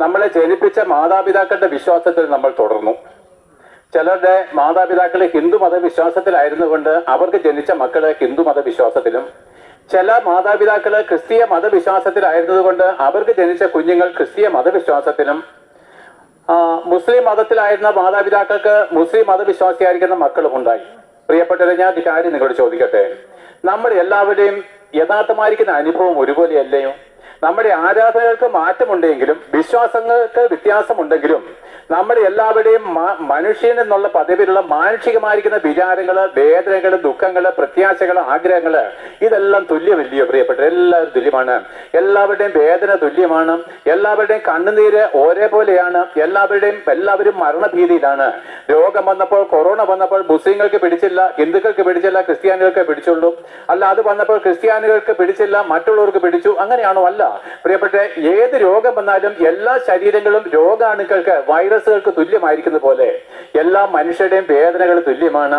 നമ്മളെ ജനിപ്പിച്ച മാതാപിതാക്കളുടെ വിശ്വാസത്തിൽ നമ്മൾ തുടർന്നു. ചിലരുടെ മാതാപിതാക്കൾ ഹിന്ദു മതവിശ്വാസത്തിലായിരുന്നുകൊണ്ട് അവർക്ക് ജനിച്ച മക്കള് ഹിന്ദു മതവിശ്വാസത്തിലും, ചില മാതാപിതാക്കള് ക്രിസ്തീയ മതവിശ്വാസത്തിലായിരുന്നതുകൊണ്ട് അവർക്ക് ജനിച്ച കുഞ്ഞുങ്ങൾ ക്രിസ്തീയ മതവിശ്വാസത്തിലും, മുസ്ലിം മതത്തിലായിരുന്ന മാതാപിതാക്കൾക്ക് മുസ്ലിം മതവിശ്വാസിയായിരിക്കുന്ന മക്കളും ഉണ്ടായി. പ്രിയപ്പെട്ടവരെ, ഞാൻ ഒരു കാര്യം നിങ്ങളോട് ചോദിക്കട്ടെ. നമ്മുടെ എല്ലാവരുടെയും യഥാർത്ഥമായിരിക്കുന്ന അനുഭവം ഒരുപോലെയല്ലയോ? നമ്മുടെ ആരാധനകൾക്ക് മാറ്റമുണ്ടെങ്കിലും വിശ്വാസങ്ങൾക്ക് വ്യത്യാസമുണ്ടെങ്കിലും നമ്മുടെ എല്ലാവരുടെയും മനുഷ്യൻ എന്നുള്ള പദവിയിലുള്ള മാനുഷികമായിരിക്കുന്ന വിചാരങ്ങള്, വേദനകള്, ദുഃഖങ്ങള്, പ്രത്യാശകള്, ആഗ്രഹങ്ങള് ഇതെല്ലാം തുല്യമല്ലയോ പ്രിയപ്പെട്ട? എല്ലാവരും തുല്യമാണ്. എല്ലാവരുടെയും വേദന തുല്യമാണ്. എല്ലാവരുടെയും കണ്ണുനീര് ഒരേപോലെയാണ്. എല്ലാവരും മരണഭീതിയിലാണ്. രോഗം വന്നപ്പോൾ, കൊറോണ വന്നപ്പോൾ മുസ്ലിങ്ങൾക്ക് പിടിച്ചില്ല, ഹിന്ദുക്കൾക്ക് പിടിച്ചില്ല, ക്രിസ്ത്യാനികൾക്ക് പിടിച്ചുള്ളൂ. അല്ല, അത് വന്നപ്പോൾ ക്രിസ്ത്യാനികൾക്ക് പിടിച്ചില്ല, മറ്റുള്ളവർക്ക് പിടിച്ചു. അങ്ങനെയാണോ? അല്ല പ്രിയപ്പെട്ട. ഏത് രോഗം വന്നാലും എല്ലാ ശരീരങ്ങളും രോഗാണുക്കൾക്ക്, വൈറസുകൾക്ക് തുല്യമായിരിക്കുന്ന പോലെ എല്ലാ മനുഷ്യരുടെയും വേദനകൾ തുല്യമാണ്.